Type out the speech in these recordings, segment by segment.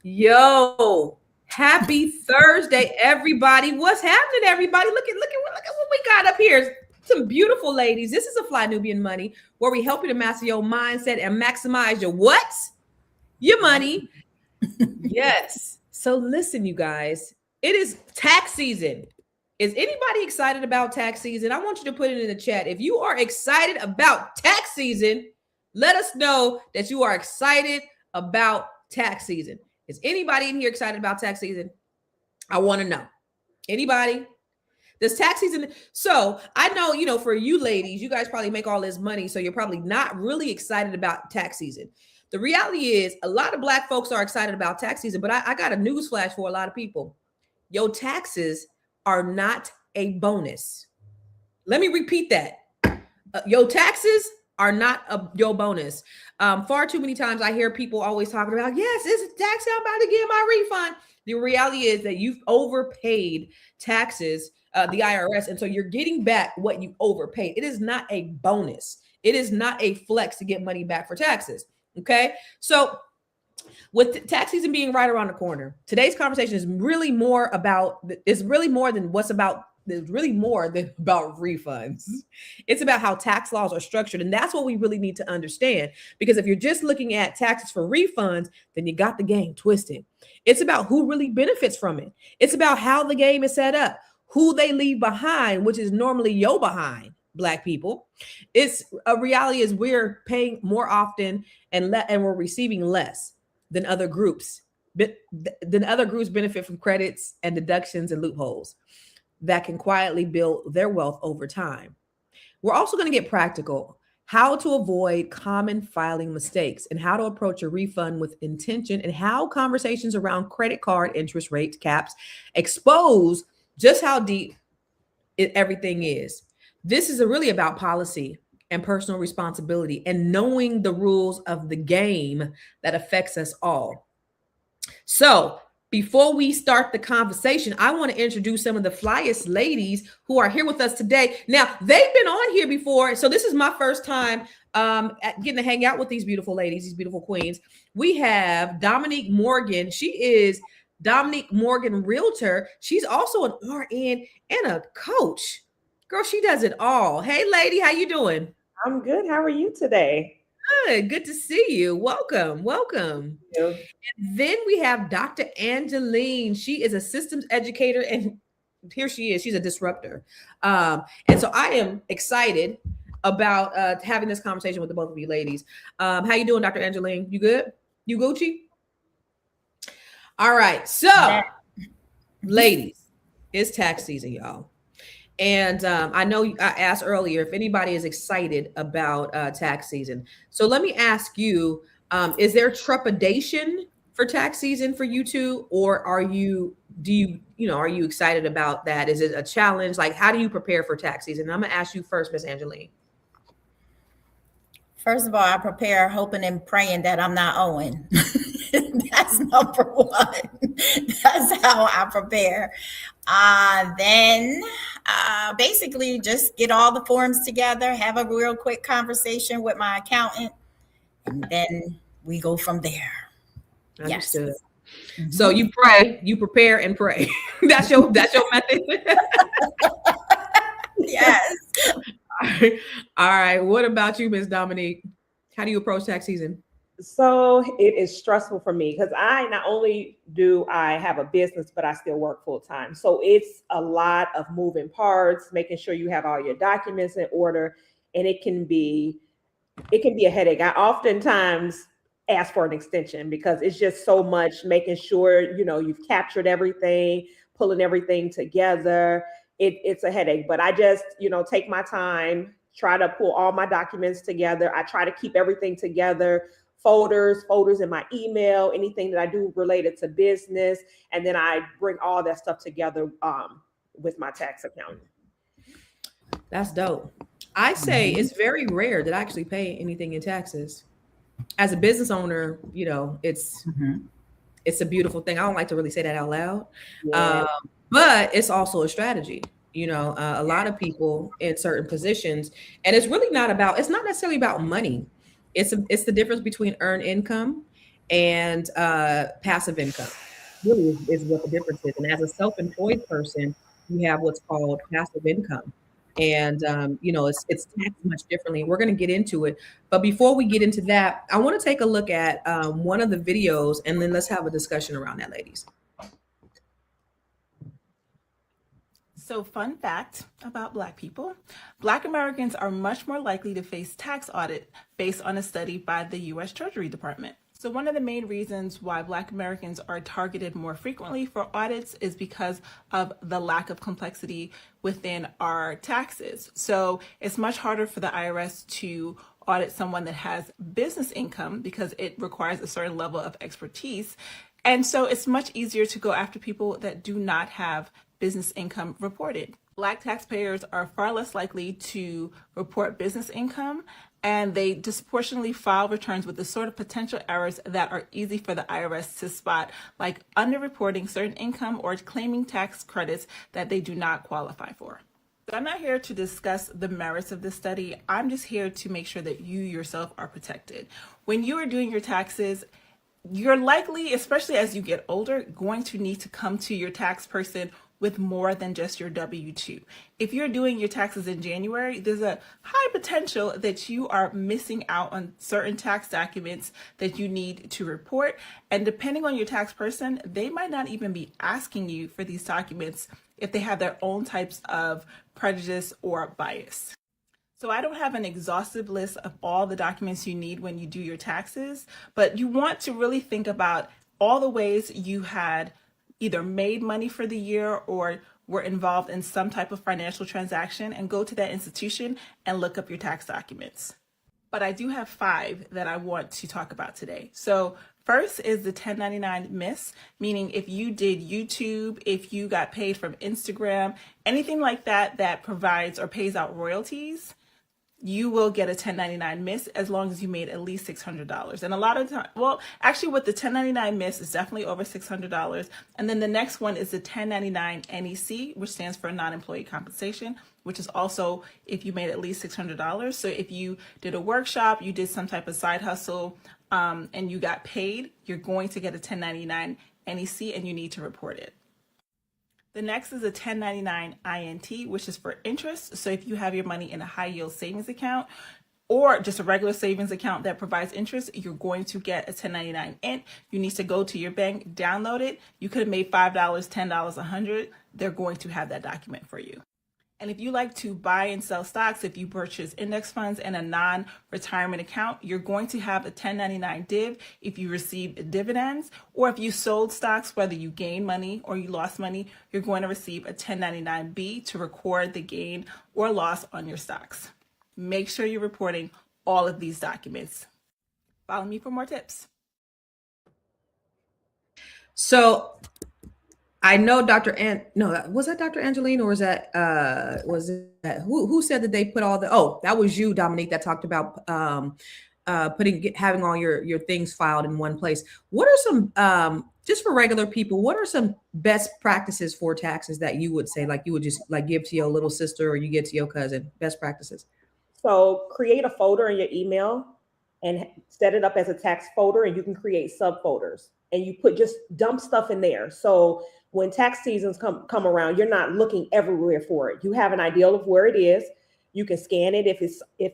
Yo, happy Thursday, everybody. What's happening, everybody? Look at what we got up here. Some beautiful ladies. This is a Fly Nubian Money, where we help you to master your mindset and maximize your what? Your money. Yes. So listen, you guys. It is tax season. Is anybody excited about tax season? I want you to put it in the chat. If you are excited about tax season, let us know that you are excited about tax season. Is anybody in here excited about tax season? I want to know. Anybody? This tax season. So I know, for you ladies, you guys probably make all this money. So you're probably not really excited about tax season. The reality is a lot of Black folks are excited about tax season, but I got a news flash for a lot of people. Your taxes are not a bonus. Let me repeat that. Your taxes are not your bonus. Far too many times I hear people always talking about, yes, it's a tax, I'm about to get my refund. The reality is that you've overpaid taxes, the IRS, and so you're getting back what you overpaid. It is not a bonus. It is not a flex to get money back for taxes. Okay, so with tax season being right around the corner, today's conversation is really more about, it's really more than about refunds. It's about how tax laws are structured. And that's what we really need to understand. Because if you're just looking at taxes for refunds, then you got the game twisted. It's about who really benefits from it. It's about how the game is set up, who they leave behind, which is normally your behind, Black people. It's a reality is we're paying more often and we're receiving less than other groups. Other groups benefit from credits and deductions and loopholes that can quietly build their wealth over time. We're also going to get practical, how to avoid common filing mistakes and how to approach a refund with intention, and how conversations around credit card interest rates caps expose just how deep everything is. This is really about policy and personal responsibility and knowing the rules of the game that affects us all. So before we start the conversation, I want to introduce some of the flyest ladies who are here with us today. Now, they've been on here before, so this is my first time getting to hang out with these beautiful ladies, these beautiful queens. We have Dominique Morgan. She is Dominique Morgan Realtor. She's also an RN and a coach. Girl, she does it all. Hey, lady, how you doing? I'm good. How are you today? Good to see you. Welcome. Thank you. And then we have Dr. Angeline. She is a systems educator, and here she is. She's a disruptor. And so I am excited about having this conversation with the both of you ladies. How you doing, Dr. Angeline? You good? You Gucci? All right. So, ladies, it's tax season, y'all. And I know I asked earlier if anybody is excited about tax season. So let me ask you, is there trepidation for tax season for you two? Or are you excited about that? Is it a challenge? Like, how do you prepare for tax season? I'm going to ask you first, Miss Angeline. First of all, I prepare hoping and praying that I'm not owing. That's number one. That's how I prepare. Then basically just get all the forms together, have a real quick conversation with my accountant, and then we go from there. Understood. Yes. So you pray, you prepare and pray. That's your method. Yes. All right. What about you, Miss Dominique? How do you approach tax season? So it is stressful for me because I not only do I have a business, but I still work full time. So it's a lot of moving parts, making sure you have all your documents in order, and it can be a headache. I oftentimes ask for an extension because it's just so much, making sure you've captured everything, pulling everything together. It's a headache, but I just take my time, try to pull all my documents together. I try to keep everything together. Folders in my email, anything that I do related to business. And then I bring all that stuff together with my tax accountant. That's dope. I say it's very rare that I actually pay anything in taxes. As a business owner, it's a beautiful thing. I don't like to really say that out loud, but it's also a strategy. A lot of people in certain positions, and it's not necessarily about money. It's the difference between earned income and passive income. Really is what the difference is. And as a self-employed person, you have what's called passive income. And it's taxed much differently. We're going to get into it, but before we get into that, I want to take a look at one of the videos, and then let's have a discussion around that, ladies. So, fun fact about Black people: Black Americans are much more likely to face tax audit based on a study by the U.S. Treasury Department. So one of the main reasons why Black Americans are targeted more frequently for audits is because of the lack of complexity within our taxes. So it's much harder for the IRS to audit someone that has business income because it requires a certain level of expertise. And so it's much easier to go after people that do not have business income reported. Black taxpayers are far less likely to report business income, and they disproportionately file returns with the sort of potential errors that are easy for the IRS to spot, like underreporting certain income or claiming tax credits that they do not qualify for. So I'm not here to discuss the merits of this study. I'm just here to make sure that you yourself are protected. When you are doing your taxes, you're likely, especially as you get older, going to need to come to your tax person with more than just your W-2. If you're doing your taxes in January, there's a high potential that you are missing out on certain tax documents that you need to report. And depending on your tax person, they might not even be asking you for these documents if they have their own types of prejudice or bias. So I don't have an exhaustive list of all the documents you need when you do your taxes, but you want to really think about all the ways you had either made money for the year or were involved in some type of financial transaction, and go to that institution and look up your tax documents. But I do have 5 that I want to talk about today. So first is the 1099 miss, meaning if you did YouTube, if you got paid from Instagram, anything like that that provides or pays out royalties, you will get a 1099 miss as long as you made at least $600. And a lot of time, well, actually with the 1099 miss, it's definitely over $600. And then the next one is the 1099 NEC, which stands for non-employee compensation, which is also if you made at least $600. So if you did a workshop, you did some type of side hustle, and you got paid, you're going to get a 1099 NEC and you need to report it. The next is a 1099 INT, which is for interest. So if you have your money in a high yield savings account or just a regular savings account that provides interest, you're going to get a 1099 INT. You need to go to your bank, download it. You could have made $5, $10, $100. They're going to have that document for you. And if you like to buy and sell stocks, if you purchase index funds and a non-retirement account, you're going to have a 1099 div if you receive dividends, or if you sold stocks, whether you gained money or you lost money, you're going to receive a 1099B to record the gain or loss on your stocks. Make sure you're reporting all of these documents. Follow me for more tips. So I know was that Dr. Angeline, or was that who said that they put all that was you, Dominique, that talked about having all your things filed in one place. What are some just for regular people, what are some best practices for taxes that you would say, like you would just like give to your little sister or you give to your cousin? Best practices. So create a folder in your email and set it up as a tax folder, and you can create subfolders and you just dump stuff in there. So when tax seasons come around, you're not looking everywhere for it. You have an idea of where it is. You can scan it if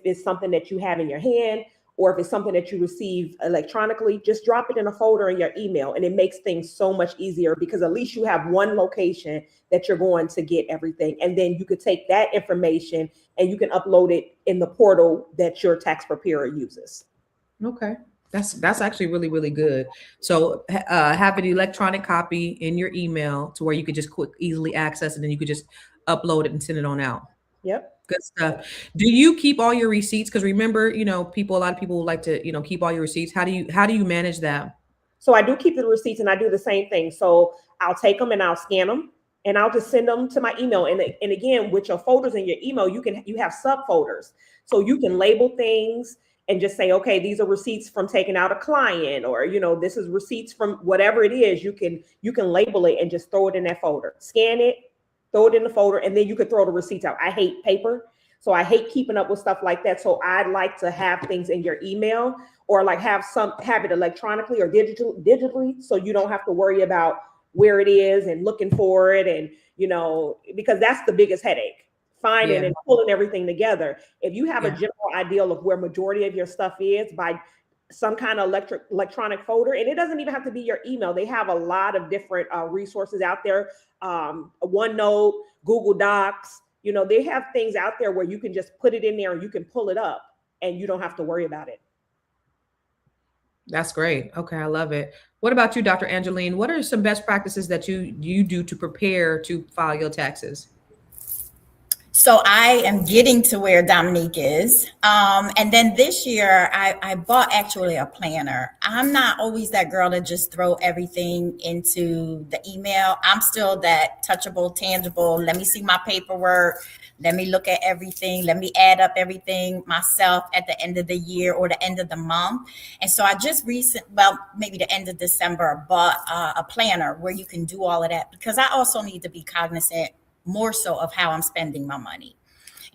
it's something that you have in your hand, or if it's something that you receive electronically. Just drop it in a folder in your email, and it makes things so much easier because at least you have one location that you're going to get everything. And then you could take that information and you can upload it in the portal that your tax preparer uses. Okay. That's actually really, really good. So have an electronic copy in your email to where you could just easily access it, and you could just upload it and send it on out. Yep. Good stuff. Do you keep all your receipts? Because remember, a lot of people would like to, keep all your receipts. How do you manage that? So I do keep the receipts, and I do the same thing. So I'll take them and I'll scan them and I'll just send them to my email. And again, with your folders in your email, you have subfolders. So you can label things and just say, okay, these are receipts from taking out a client, or, this is receipts from whatever it is. You can label it and just throw it in that folder, scan it, throw it in the folder, and then you could throw the receipts out. I hate paper, so I hate keeping up with stuff like that. So I'd like to have things in your email, or like have it electronically or digitally, so you don't have to worry about where it is and looking for it, and because that's the biggest headache, finding and pulling everything together. If you have a general idea of where majority of your stuff is by some kind of electronic folder, and it doesn't even have to be your email. They have a lot of different resources out there. OneNote, Google Docs, they have things out there where you can just put it in there and you can pull it up and you don't have to worry about it. That's great. Okay, I love it. What about you, Dr. Angeline? What are some best practices that you do to prepare to file your taxes? So I am getting to where Dominique is. And then this year I bought actually a planner. I'm not always that girl to just throw everything into the email. I'm still that touchable, tangible. Let me see my paperwork. Let me look at everything. Let me add up everything myself at the end of the year or the end of the month. And so I just maybe the end of December, bought a planner where you can do all of that, because I also need to be cognizant more so of how I'm spending my money.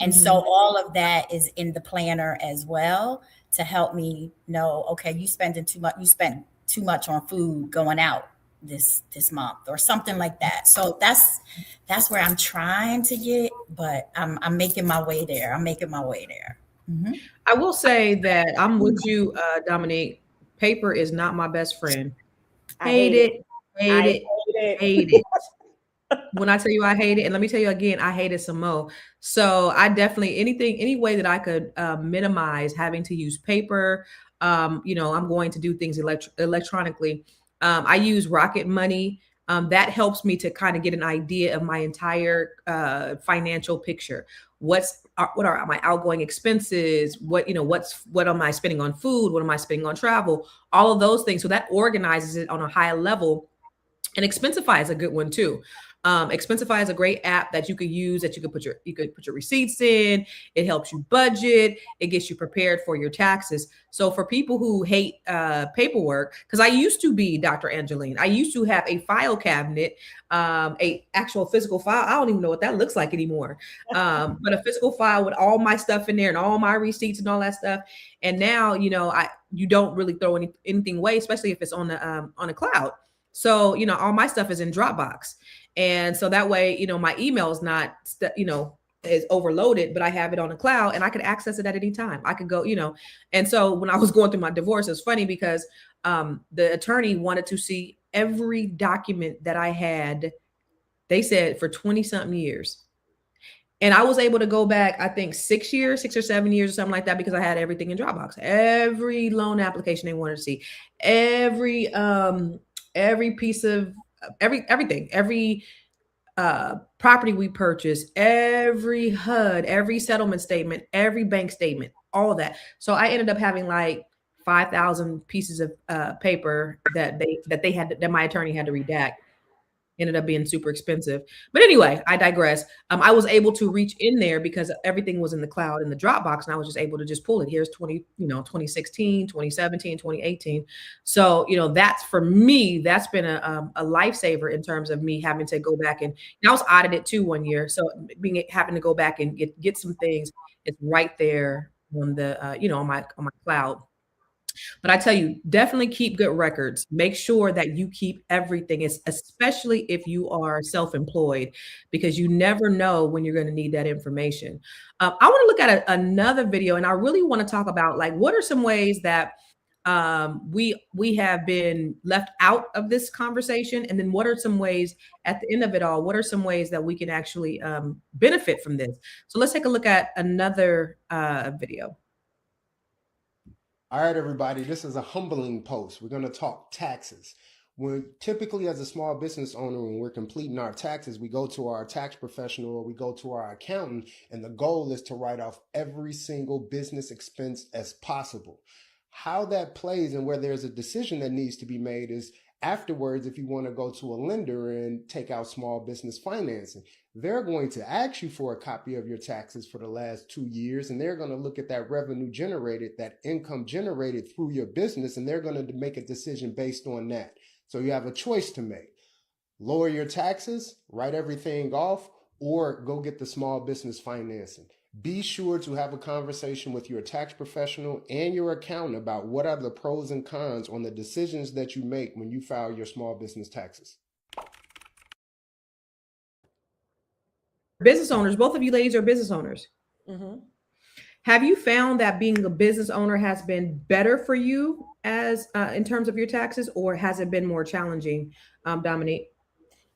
And so all of that is in the planner as well, to help me know, okay, you spent too much on food going out this month or something like that. So that's where I'm trying to get, but I'm making my way there. Mm-hmm. I will say that I'm with you, Dominique. Paper is not my best friend. Hate it. When I tell you I hate it, and let me tell you again, I hate it some more. So I definitely, any way that I could minimize having to use paper, I'm going to do things electronically. I use Rocket Money. That helps me to kind of get an idea of my entire financial picture. What are my outgoing expenses? What am I spending on food? What am I spending on travel? All of those things. So that organizes it on a higher level. And Expensify is a good one too. Expensify is a great app that you could use, that you could put your receipts in. It helps you budget. It gets you prepared for your taxes. So for people who hate paperwork, because I used to be Dr. Angeline, I used to have a file cabinet, a actual physical file. I don't even know what that looks like anymore. But a physical file with all my stuff in there and all my receipts and all that stuff. And now, you don't really throw anything away, especially if it's on the cloud. So, all my stuff is in Dropbox. And so that way, my email is not, is overloaded, but I have it on the cloud and I can access it at any time. I could go, and so when I was going through my divorce, it's funny because the attorney wanted to see every document that I had, they said, for 20 something years. And I was able to go back, I think 6 or 7 years or something like that, because I had everything in Dropbox. Every loan application they wanted to see, every piece of everything, every property we purchased, every HUD, every settlement statement, every bank statement, all of that. So I ended up having like 5,000 pieces of paper that my attorney had to redact. Ended up being super expensive. But anyway, I digress. I was able to reach in there because everything was in the cloud in the Dropbox, and I was just able to just pull it. Here's 2016, 2017, 2018. So, that's, for me, that's been a lifesaver in terms of me having to go back, and I was audited too one year. So having to go back and get some things, it's right there on the, on my cloud. But I tell you, definitely keep good records. Make sure that you keep everything, especially if you are self-employed, because you never know when you're going to need that information. I want to look at another video, and I really want to talk about, like, what are some ways that we have been left out of this conversation, and then what are some ways at the end of it all, what are some ways that we can actually benefit from this? So let's take a look at another video. All right, everybody, this is a humbling post. We're going to talk taxes. When typically, as a small business owner, when we're completing our taxes, we go to our tax professional or we go to our accountant, and the goal is to write off every single business expense as possible. How that plays and where there's a decision that needs to be made is afterwards, if you want to go to a lender and take out small business financing, they're going to ask you for a copy of your taxes for the last 2 years, and they're going to look at that revenue generated, that income generated through your business, and they're going to make a decision based on that. So you have a choice to make. Lower your taxes, write everything off, or go get the small business financing. Be sure to have a conversation with your tax professional and your accountant about what are the pros and cons on the decisions that you make when you file your small business taxes. Business owners, both of you ladies are business owners. Mm-hmm. Have you found that being a business owner has been better for you as in terms of your taxes, or has it been more challenging, Dominique?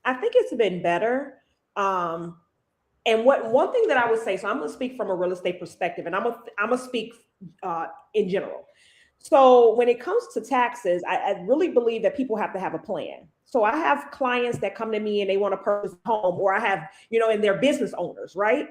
I think it's been better. And one thing that I would say, so I'm going to speak from a real estate perspective, and I'm gonna speak in general. So when it comes to taxes, I really believe that people have to have a plan. So I have clients that come to me and they want to purchase a home, or I have, and they're business owners, right?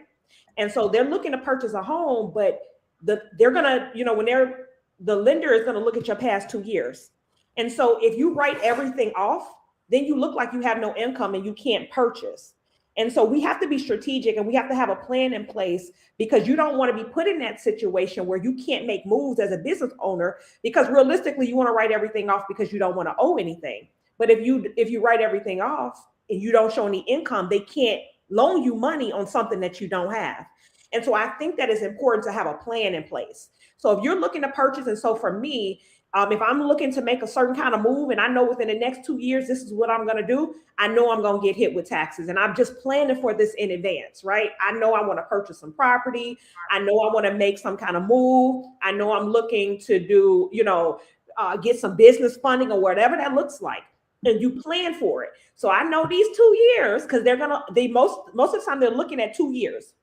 And so they're looking to purchase a home, but they're gonna, the lender is gonna look at your past 2 years. And so if you write everything off, then you look like you have no income and you can't purchase. And so we have to be strategic and we have to have a plan in place, because you don't want to be put in that situation where you can't make moves as a business owner, because realistically you want to write everything off because you don't want to owe anything. But if you write everything off and you don't show any income, they can't loan you money on something that you don't have. And so I think that it's important to have a plan in place. So if you're looking to purchase, and so for me, if I'm looking to make a certain kind of move and I know within the next 2 years, this is what I'm going to do, I know I'm going to get hit with taxes. And I'm just planning for this in advance, right? I know I want to purchase some property. I know I want to make some kind of move. I know I'm looking to do, get some business funding or whatever that looks like. And you plan for it. So I know these 2 years, because most of the time they're looking at 2 years.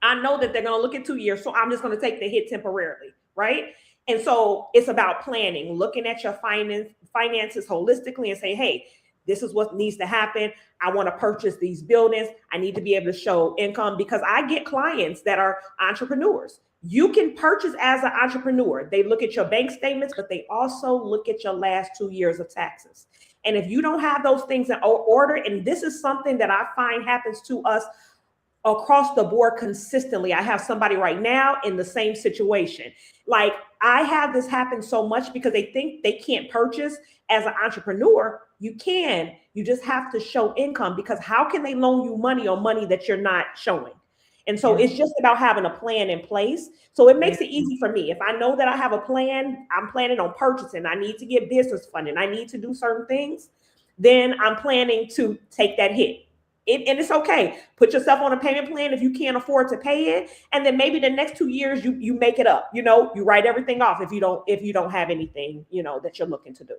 I know that they're going to look at 2 years. So I'm just going to take the hit temporarily, right? And so it's about planning, looking at your finances holistically and say, hey, this is what needs to happen. I want to purchase these buildings. I need to be able to show income, because I get clients that are entrepreneurs. You can purchase as an entrepreneur. They look at your bank statements, but they also look at your last 2 years of taxes. And if you don't have those things in order, and this is something that I find happens to us across the board consistently. I have somebody right now in the same situation. Like, I have this happen so much because they think they can't purchase as an entrepreneur. You can, you just have to show income, because how can they loan you money on money that you're not showing? And so it's just about having a plan in place. So it makes it easy for me. If I know that I have a plan, I'm planning on purchasing, I need to get business funding, I need to do certain things, then I'm planning to take that hit. And it's okay. Put yourself on a payment plan if you can't afford to pay it. And then maybe the next 2 years you make it up. You write everything off if you don't have anything, that you're looking to do.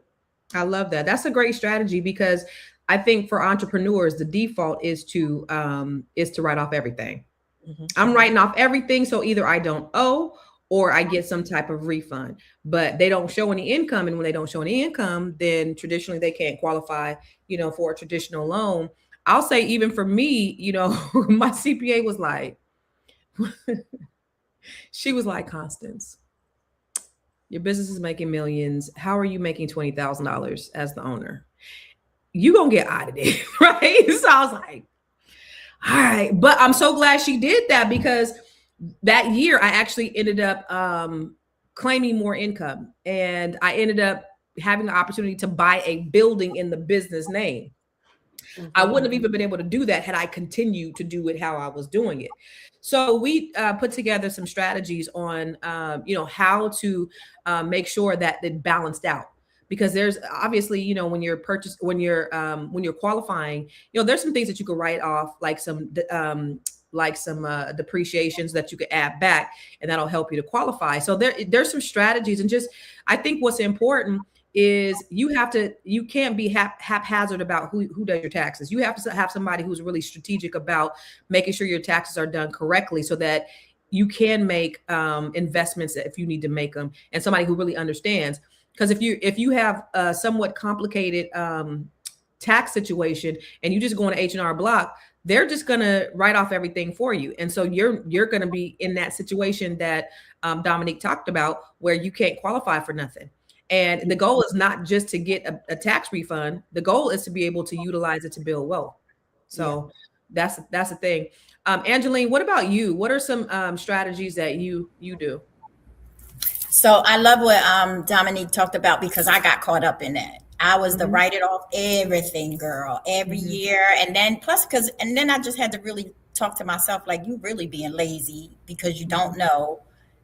I love that. That's a great strategy, because I think for entrepreneurs, the default is to write off everything. Mm-hmm. I'm writing off everything. So either I don't owe or I get some type of refund, but they don't show any income. And when they don't show any income, then traditionally they can't qualify, for a traditional loan. I'll say, even for me, my CPA was like, she was like, Constance, your business is making millions. How are you making $20,000 as the owner? You gonna get audited, right? So I was like, all right. But I'm so glad she did that, because that year I actually ended up claiming more income, and I ended up having the opportunity to buy a building in the business name. Mm-hmm. I wouldn't have even been able to do that had I continued to do it how I was doing it. So we put together some strategies on, how to make sure that it balanced out, because there's obviously, when you're qualifying, there's some things that you could write off, like some depreciations that you could add back, and that'll help you to qualify. So there's some strategies, and just, I think what's important is you can't be haphazard about who does your taxes. You have to have somebody who's really strategic about making sure your taxes are done correctly, so that you can make investments if you need to make them, and somebody who really understands. Because if you have a somewhat complicated tax situation and you just go on an H&R Block, they're just going to write off everything for you. And so you're going to be in that situation that Dominique talked about, where you can't qualify for nothing. And the goal is not just to get a tax refund. The goal is to be able to utilize it to build wealth. So that's the thing. Angeline, what about you? What are some strategies that you do? So I love what Dominique talked about, because I got caught up in that. I was the write it off everything girl every year. And then I just had to really talk to myself like, you really being lazy because you don't know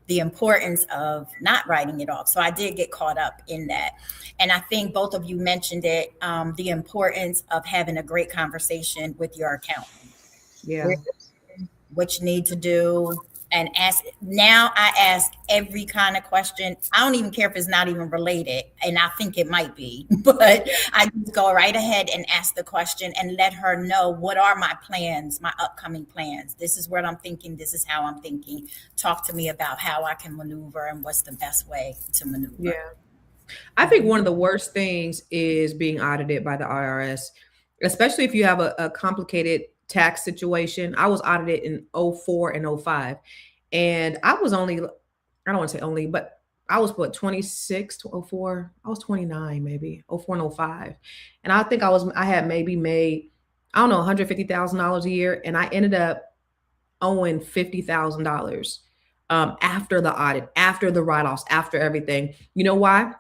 the importance of not writing it off. So I did get caught up in that. And I think both of you mentioned it, the importance of having a great conversation with your accountant. Yeah. What you need to do, and now I ask every kind of question. I don't even care if it's not even related, and I think it might be, but I just go right ahead and ask the question and let her know what are my plans, my upcoming plans. This is what I'm thinking. This is how I'm thinking. Talk to me about how I can maneuver and what's the best way to maneuver. Yeah. I think one of the worst things is being audited by the IRS, especially if you have a complicated tax situation. I was audited in 04 and 05. And I was only, I don't want to say only, but I was 26 to 04. I was 29, maybe 04 and 05. And I think I had maybe made, I don't know, $150,000 a year. And I ended up owing $50,000 after the audit, after the write-offs, after everything. You know why?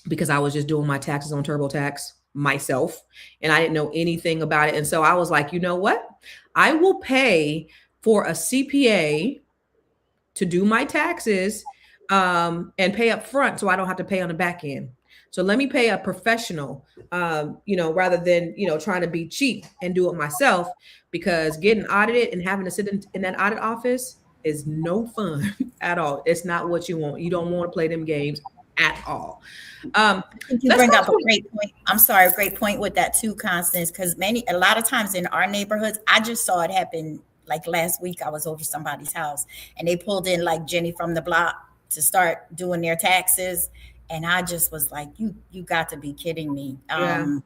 Because I was just doing my taxes on TurboTax myself and I didn't know anything about it. And so I was like, you know what? I will pay for a CPA to do my taxes and pay up front so I don't have to pay on the back end. So let me pay a professional, rather than, trying to be cheap and do it myself, because getting audited and having to sit in that audit office is no fun at all. It's not what you want. You don't want to play them games at all. You bring up a great point. I'm sorry, a great point with that too, Constance, because a lot of times in our neighborhoods, I just saw it happen. Like last week, I was over somebody's house and they pulled in like Jenny from the block to start doing their taxes. And I just was like, you got to be kidding me. Yeah.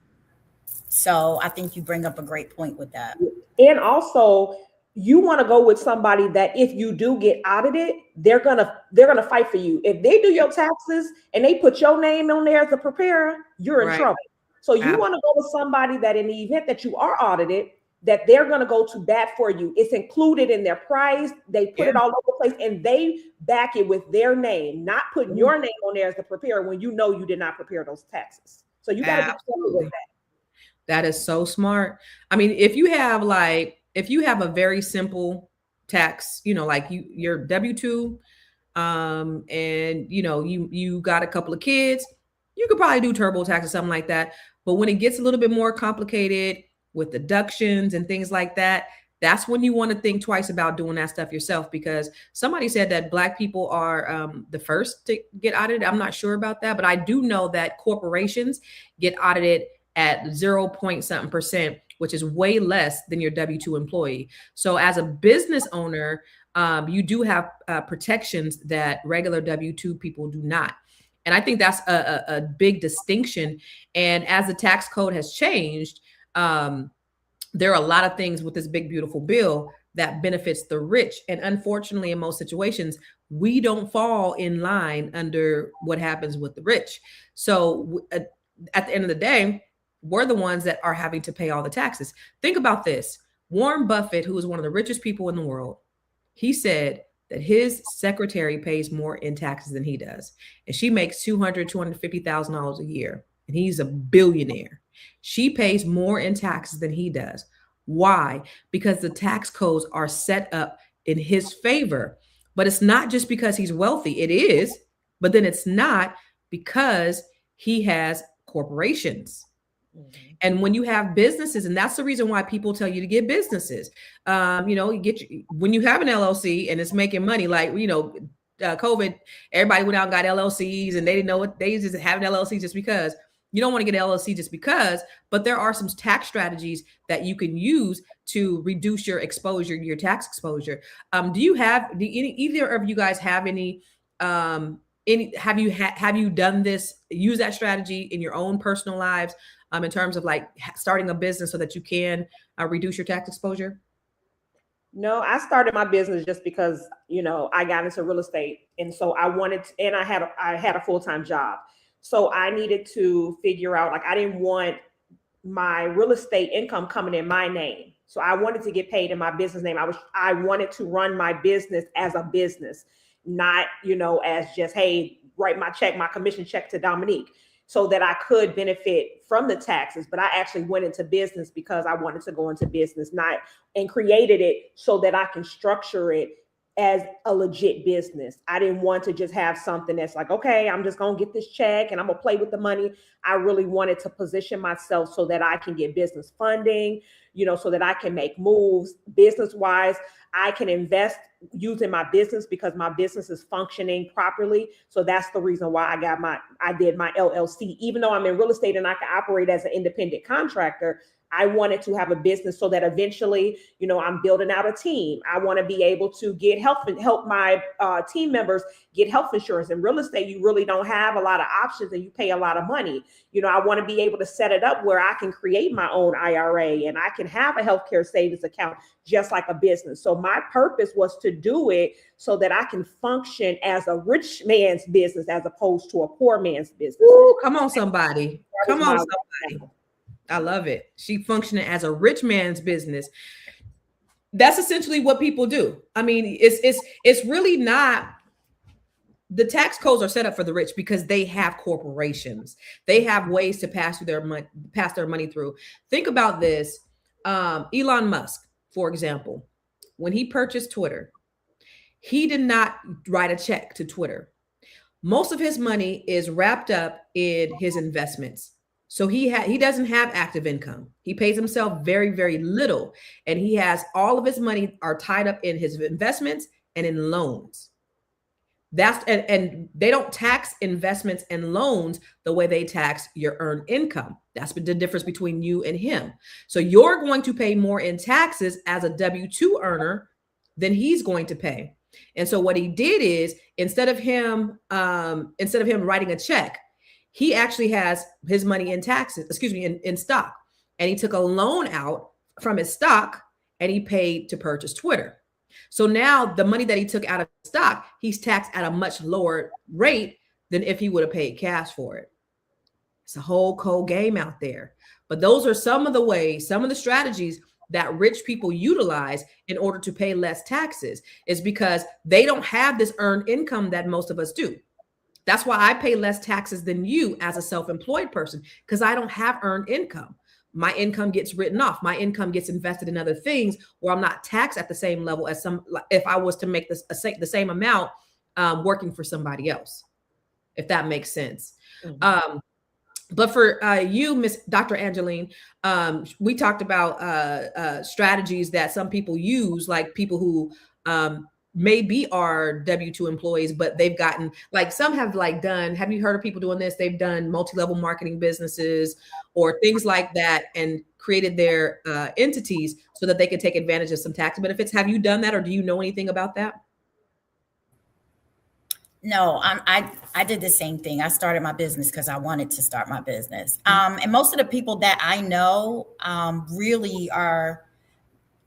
So I think you bring up a great point with that. And also, you want to go with somebody that if you do get audited, they're gonna fight for you. If they do your taxes and they put your name on there as a preparer, you're in trouble. So you want to go with somebody that in the event that you are audited, that they're going to go to bat for you. It's included in their price. They put it all over the place and they back it with their name, not putting your name on there as the preparer when you know you did not prepare those taxes. So you got to be careful with that. That is so smart. I mean, if you have a very simple tax, like your W-2, and you got a couple of kids, you could probably do TurboTax or something like that. But when it gets a little bit more complicated with deductions and things like that, that's when you want to think twice about doing that stuff yourself, because somebody said that Black people are the first to get audited. I'm not sure about that, but I do know that corporations get audited at 0.something%, which is way less than your W-2 employee. So as a business owner, you do have protections that regular W-2 people do not. And I think that's a big distinction. And as the tax code has changed, there are a lot of things with this big, beautiful bill that benefits the rich. And unfortunately, in most situations, we don't fall in line under what happens with the rich. So at the end of the day, we're the ones that are having to pay all the taxes. Think about this. Warren Buffett, who is one of the richest people in the world, he said that his secretary pays more in taxes than he does. And she makes $250,000 a year. And he's a billionaire. She pays more in taxes than he does. Why? Because the tax codes are set up in his favor. But it's not just because he's wealthy. It is, but then it's not because he has corporations. Mm-hmm. And when you have businesses, and that's the reason why people tell you to get businesses, when you have an LLC and it's making money, like, COVID, everybody went out and got LLCs and they didn't know what they just have an LLC just because. You don't want to get an LLC just because, but there are some tax strategies that you can use to reduce your exposure, your tax exposure. Do either of you guys have any, have you done this, use that strategy in your own personal lives, in terms of like starting a business so that you can reduce your tax exposure? No, I started my business just because, I got into real estate. And so I had a full-time job. So I needed to figure out, I didn't want my real estate income coming in my name. So I wanted to get paid in my business name. I wanted to run my business as a business, not, as just, hey, write my commission check to Dominique. so that I could benefit from the taxes. But I actually went into business because I wanted to go into business, and created it so that I can structure it as a legit business. I didn't want to just have something that's like, okay, I'm just going to get this check and I'm going to play with the money. I really wanted to position myself so that I can get business funding, so that I can make moves business wise. I can invest using my business because my business is functioning properly. So that's the reason why I did my LLC. Even though I'm in real estate and I can operate as an independent contractor, I wanted to have a business so that eventually, I'm building out a team. I want to be able to get help my team members get health insurance. In real estate, you really don't have a lot of options and you pay a lot of money. I want to be able to set it up where I can create my own IRA and I can have a healthcare savings account just like a business. So my purpose was to do it so that I can function as a rich man's business as opposed to a poor man's business. Ooh, come on, somebody. Come on, somebody. I love it. She functioning as a rich man's business. That's essentially what people do. I mean, it's really not. The tax codes are set up for the rich because they have corporations. They have ways to pass their money through. Think about this. Elon Musk, for example, when he purchased Twitter, he did not write a check to Twitter. Most of his money is wrapped up in his investments. So he doesn't have active income. He pays himself very, very little. And he has all of his money are tied up in his investments and in loans. And they don't tax investments and loans the way they tax your earned income. That's the difference between you and him. So you're going to pay more in taxes as a W-2 earner than he's going to pay. And so what he did is instead of him writing a check, he actually has his money in in stock. And he took a loan out from his stock and he paid to purchase Twitter. So now the money that he took out of stock, he's taxed at a much lower rate than if he would have paid cash for it. It's a whole cold game out there. But those are some of the ways, some of the strategies that rich people utilize in order to pay less taxes, is because they don't have this earned income that most of us do. That's why I pay less taxes than you as a self-employed person, because I don't have earned income. My income gets written off. My income gets invested in other things where I'm not taxed at the same level as if I was to make the same amount working for somebody else, if that makes sense. Mm-hmm. But for you, Miss Dr. Angeline, we talked about strategies that some people use, like people who maybe are W-2 employees, but they've gotten, like some have have you heard of people doing this? They've done multi-level marketing businesses or things like that and created their entities so that they can take advantage of some tax benefits. Have you done that, or do you know anything about that? No, I did the same thing. I started my business because I wanted to start my business. And most of the people that I know really are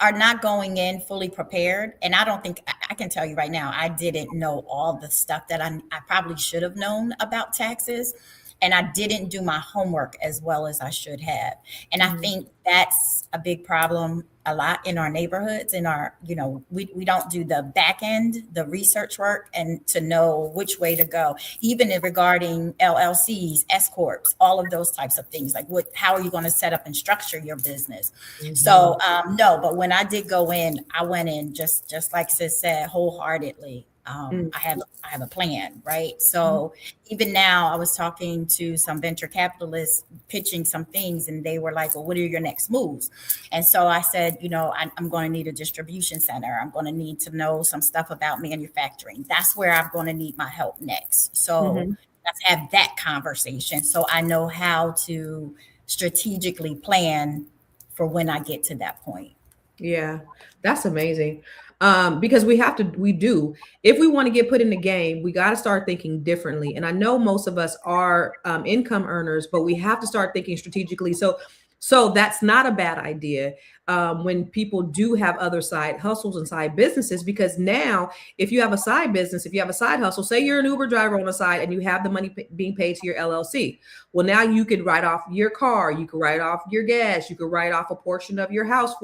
not going in fully prepared. And I don't think, I can tell you right now, I didn't know all the stuff that I probably should have known about taxes. And I didn't do my homework as well as I should have. And I think that's a big problem a lot in our neighborhoods. We don't do the back end, the research work, and to know which way to go, even regarding LLCs, S corps, all of those types of things. Like how are you going to set up and structure your business? Mm-hmm. So no, but when I did go in, I went in just like Sis said, wholeheartedly. I have a plan, right? So even now, I was talking to some venture capitalists, pitching some things, and they were like, well, what are your next moves? And so I said, I'm going to need a distribution center. I'm going to need to know some stuff about manufacturing. That's where I'm going to need my help next. So let's have that conversation so I know how to strategically plan for when I get to that point. Yeah, that's amazing. Because if we want to get put in the game, we got to start thinking differently. And I know most of us are income earners, but we have to start thinking strategically. So that's not a bad idea when people do have other side hustles and side businesses, because now if you have a side business, if you have a side hustle, say you're an Uber driver on the side and you have the money being paid to your LLC. Well, now you could write off your car, you could write off your gas, you could write off a portion of your house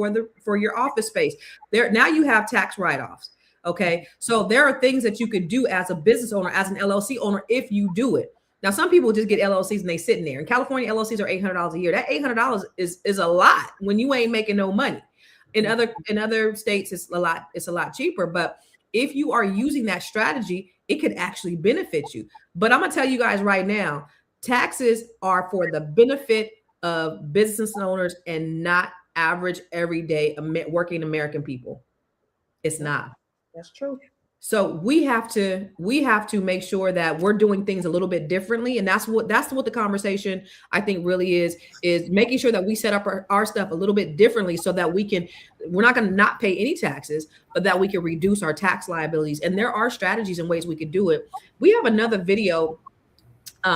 for your office space. Now you have tax write-offs. Okay. So there are things that you could do as a business owner, as an LLC owner, if you do it. Now, some people just get LLCs and they sitting there. In California, LLCs are $800 a year. That $800 is a lot when you ain't making no money. In other states, it's a lot cheaper. But if you are using that strategy, it could actually benefit you. But I'm gonna tell you guys right now, taxes are for the benefit of business owners and not average everyday working American people. It's not. That's true. So we have to make sure that we're doing things a little bit differently. And that's what the conversation I think really is making sure that we set up our stuff a little bit differently so that we're not going to not pay any taxes, but that we can reduce our tax liabilities. And there are strategies and ways we could do it. We have another video. We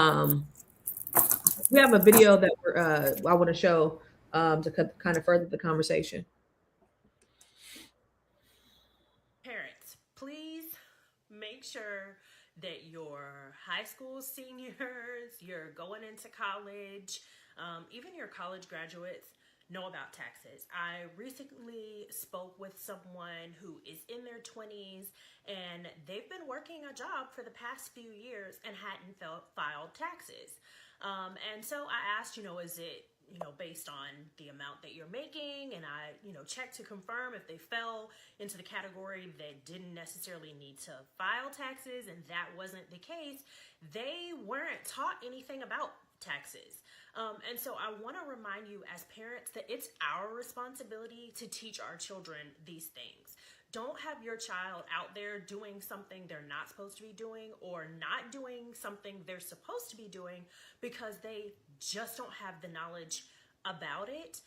have a video that I want to show to kind of further the conversation. Parents, please make sure that your high school seniors, you're going into college, even your college graduates know about taxes. I recently spoke with someone who is in their 20s and they've been working a job for the past few years and hadn't filed taxes. And so I asked, is it, based on the amount that you're making? And I, checked to confirm if they fell into the category that didn't necessarily need to file taxes. And that wasn't the case. They weren't taught anything about taxes. And so I want to remind you as parents that it's our responsibility to teach our children these things. Don't have your child out there doing something they're not supposed to be doing or not doing something they're supposed to be doing because they just don't have the knowledge about it.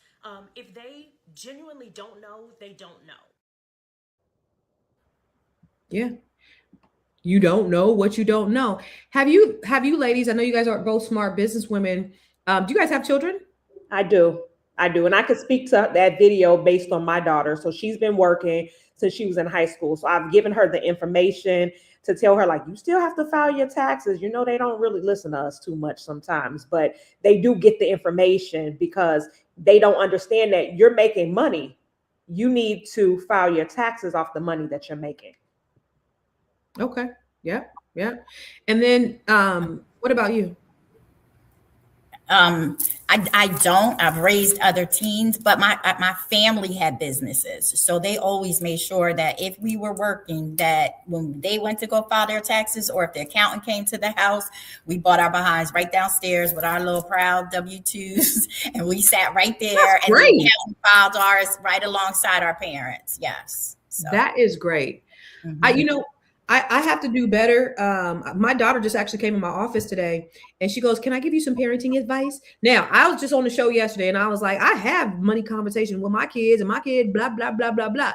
If they genuinely don't know, they don't know. Yeah. You don't know what you don't know. Have you ladies, I know you guys are both smart business women. Do you guys have children? I do. And I could speak to that video based on my daughter. So she's been working since she was in high school. So I've given her the information to tell her, like, you still have to file your taxes. They don't really listen to us too much sometimes, but they do get the information because they don't understand that you're making money. You need to file your taxes off the money that you're making. Okay. Yeah. Yeah. And then what about you? I don't. I've raised other teens, but my family had businesses, so they always made sure that if we were working, that when they went to go file their taxes, or if the accountant came to the house, we bought our behinds right downstairs with our little proud W-2s, and we sat right there. That's and great. The accountant filed ours right alongside our parents. Yes, so. That is great. Mm-hmm. I have to do better. My daughter just actually came in my office today and she goes, "Can I give you some parenting advice?" Now, I was just on the show yesterday and I was like, I have money conversation with my kids and my kid, blah, blah, blah, blah, blah.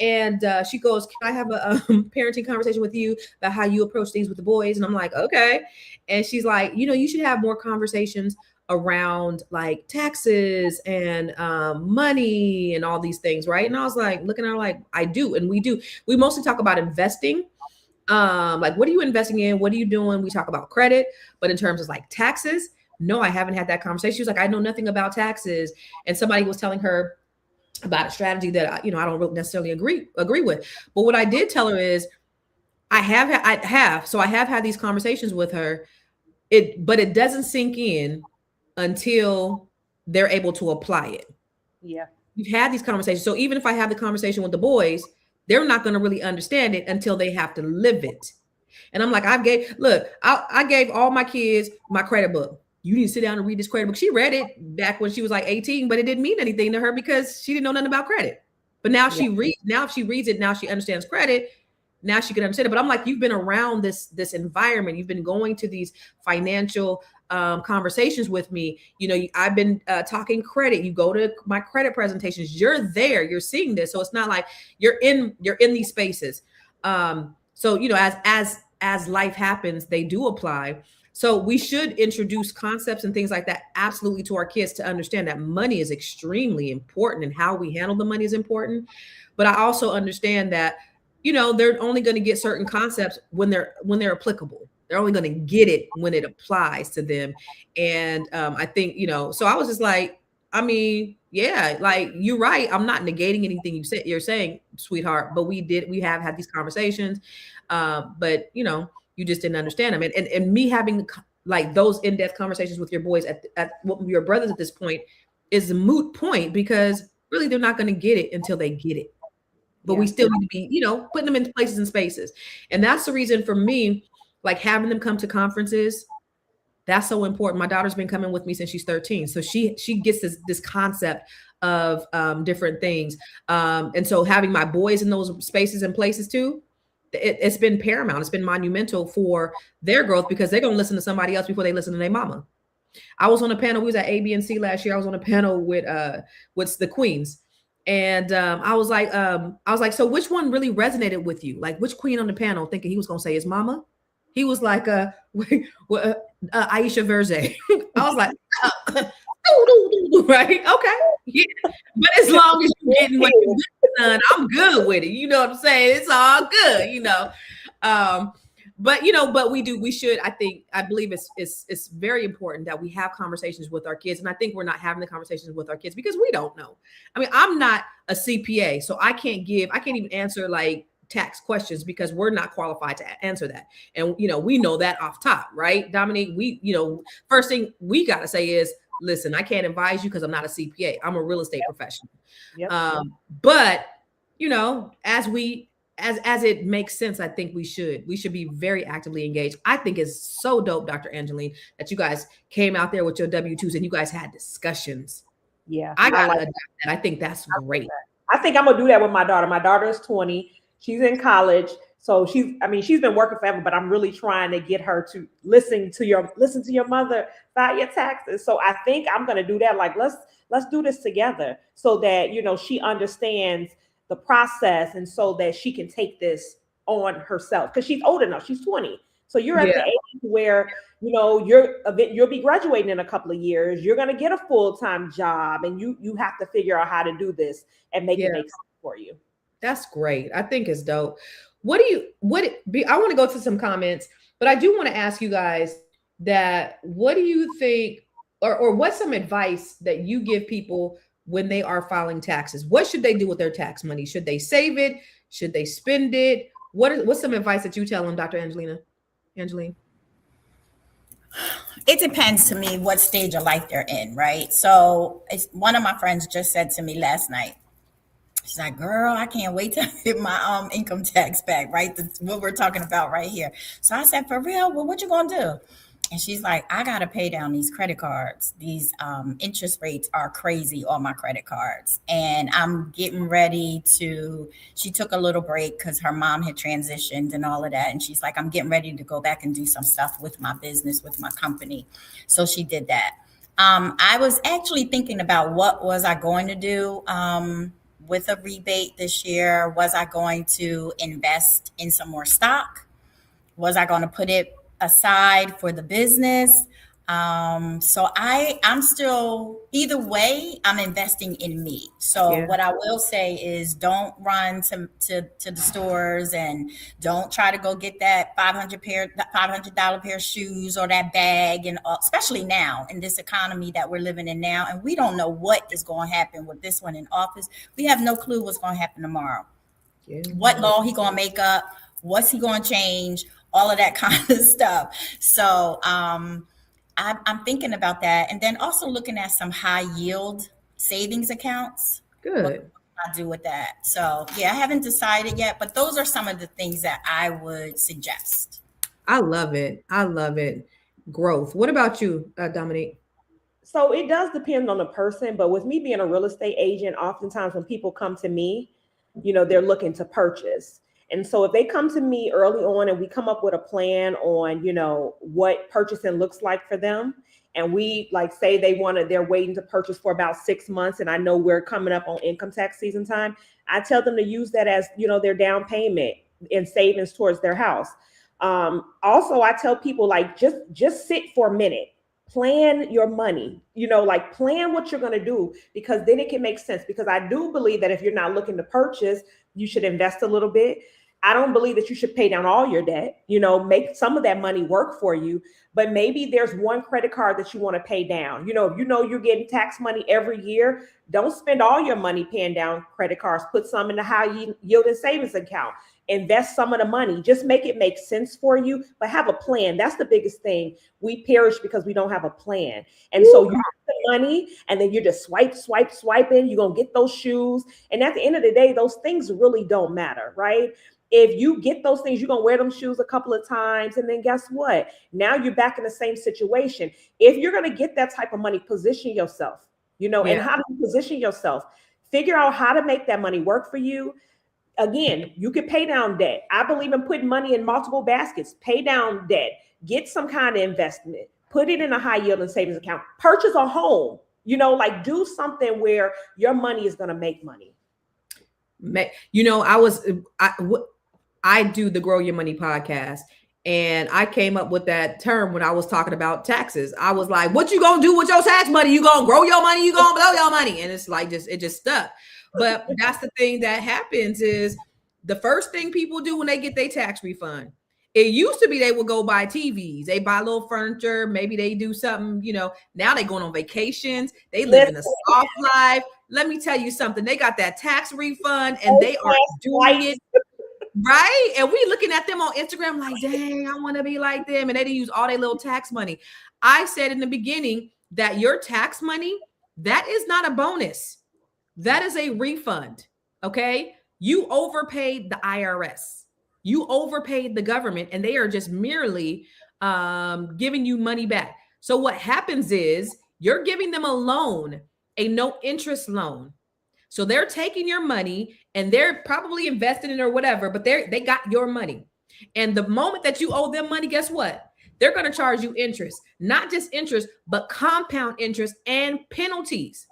And she goes, "Can I have a parenting conversation with you about how you approach things with the boys?" And I'm like, okay. And she's like, you should have more conversations around like taxes and money and all these things, right? And I was like, looking at her like, I do. And we do. We mostly talk about investing. Like, what are you investing in? What are you doing? We talk about credit, but in terms of like taxes, no, I haven't had that conversation. She was like, I know nothing about taxes. And somebody was telling her about a strategy that, I don't really necessarily agree with. But what I did tell her is I have had these conversations with her, but it doesn't sink in until they're able to apply it. Yeah. We've had these conversations. So even if I have the conversation with the boys, they're not going to really understand it until they have to live it. And I'm like, I gave all my kids my credit book. You need to sit down and read this credit book. She read it back when she was like 18, but it didn't mean anything to her because she didn't know nothing about credit. But now if she reads it, now she understands credit. Now she can understand it. But I'm like, you've been around this environment. You've been going to these financial conversations with me. I've been talking credit. You go to my credit presentations. You're there. You're seeing this. So it's not like you're in these spaces. So as life happens, they do apply. So we should introduce concepts and things like that absolutely to our kids to understand that money is extremely important and how we handle the money is important. But I also understand that they're only going to get certain concepts when they're applicable. They're only going to get it when it applies to them. And I think, so I was just like, yeah, like you're right. I'm not negating anything you're saying, sweetheart, but we have had these conversations. But you just didn't understand them. And me having like those in-depth conversations with your boys at your brothers at this point is a moot point, because really they're not going to get it until they get it. But we still need to be, you know, putting them in places and spaces. And that's the reason for me, like having them come to conferences, that's so important. My daughter's been coming with me since she's 13. So she gets this concept of different things. And so having my boys in those spaces and places too, it's been paramount. It's been monumental for their growth, because they're going to listen to somebody else before they listen to their mama. I was on a panel. We was at ABC last year. I was on a panel with the Queens. And I was like, so which one really resonated with you? Like, which queen on the panel, thinking he was going to say his mama? He was like, Aisha Verze. I was like, right? Okay. Yeah. But as long as you're getting what you're done, I'm good with it. You know what I'm saying? It's all good, you know. But we should, I believe it's very important that we have conversations with our kids. And I think we're not having the conversations with our kids because we don't know. I mean, I'm not a CPA, so I can't even answer like tax questions because we're not qualified to answer that. And, you know, we know that off top, right? Dominique, first thing we got to say is, listen, I can't advise you because I'm not a CPA. I'm a real estate professional. Yep. But, you know, as it makes sense, I think we should be very actively engaged. I think it's so dope, Dr. Angeline, that you guys came out there with your W-2s and you guys had discussions. Yeah. I got to adapt that. I think that's great. I think I'm going to do that with my daughter. My daughter is 20. She's in college. So she's been working forever, but I'm really trying to get her to listen to your mother, file your taxes. So I think I'm going to do that. Like, let's do this together so that, you know, she understands the process and so that she can take this on herself, because she's old enough. She's 20. So you're at the age where, you know, you'll be graduating in a couple of years. You're going to get a full-time job, and you have to figure out how to do this and make it make sense for you. That's great. I think it's dope. I want to go to some comments, but I do want to ask you guys that what do you think, or what's some advice that you give people when they are filing taxes? What should they do with their tax money? Should they save it? Should they spend it? What's some advice that you tell them, Dr. Angeline? It depends to me what stage of life they're in, right? So one of my friends just said to me last night, she's like, girl, I can't wait to get my income tax back, right? That's what we're talking about right here. So I said, for real? Well, what you gonna do? And she's like, I got to pay down these credit cards. These interest rates are crazy on my credit cards. And I'm getting ready she took a little break because her mom had transitioned and all of that. And she's like, I'm getting ready to go back and do some stuff with my business, with my company. So she did that. I was actually thinking about what was I going to do with a rebate this year. Was I going to invest in some more stock? Was I going to put it aside for the business? So I'm still, either way, I'm investing in me. So what I will say is, don't run to the stores and don't try to go get that $500 pair of shoes or that bag, and especially now in this economy that we're living in now. And we don't know what is going to happen with this one in office. We have no clue what's going to happen tomorrow. What law he going to make up? What's he going to change? All of that kind of stuff. So I'm thinking about that. And then also looking at some high yield savings accounts. Good. What can I do with that? So I haven't decided yet, but those are some of the things that I would suggest. I love it. Growth. What about you, Dominique? So it does depend on the person, but with me being a real estate agent, oftentimes when people come to me, you know, they're looking to purchase. And so if they come to me early on and we come up with a plan on, you know, what purchasing looks like for them, and we like say they're waiting to purchase for about 6 months, and I know we're coming up on income tax season time, I tell them to use that as, you know, their down payment and savings towards their house. Also, I tell people, like, just sit for a minute, plan your money, you know, like plan what you're going to do, because then it can make sense. Because I do believe that if you're not looking to purchase, you should invest a little bit. I don't believe that you should pay down all your debt, you know, make some of that money work for you. But maybe there's one credit card that you want to pay down. You know, if you know you're getting tax money every year, don't spend all your money paying down credit cards. Put some in the high yield savings account. invest some of the money. Just make it make sense for you, but have a plan. That's the biggest thing. We perish because we don't have a plan. And so you have the money and then you're just swiping. You're going to get those shoes. And at the end of the day, those things really don't matter, right? If you get those things, you're going to wear them shoes a couple of times. And then guess what? Now you're back in the same situation. If you're going to get that type of money, position yourself, and how do you position yourself? Figure out how to make that money work for you. Again, you could pay down debt. I believe in putting money in multiple baskets. Pay down debt. Get some kind of investment. Put it in a high yield and savings account. Purchase a home. Do something where your money is going to make money. I do the Grow Your Money podcast, and I came up with that term when I was talking about taxes. I was like, what you gonna do with your tax money? You gonna grow your money? You gonna blow your money? And it's like, it just stuck. But that's the thing that happens is the first thing people do when they get their tax refund. It used to be they would go buy TVs, they buy a little furniture, maybe they do something, now they going on vacations, they live in a soft life. Let me tell you something, they got that tax refund and they are doing it. Right. And we looking at them on Instagram like, dang, I want to be like them. And they didn't use all their little tax money. I said in the beginning that your tax money, that is not a bonus. That is a refund. Okay. You overpaid the IRS. You overpaid the government and they are just merely giving you money back. So what happens is you're giving them a loan, a no interest loan. So they're taking your money and they're probably investing in it or whatever, but they got your money. And the moment that you owe them money, guess what? They're going to charge you interest, not just interest, but compound interest and penalties.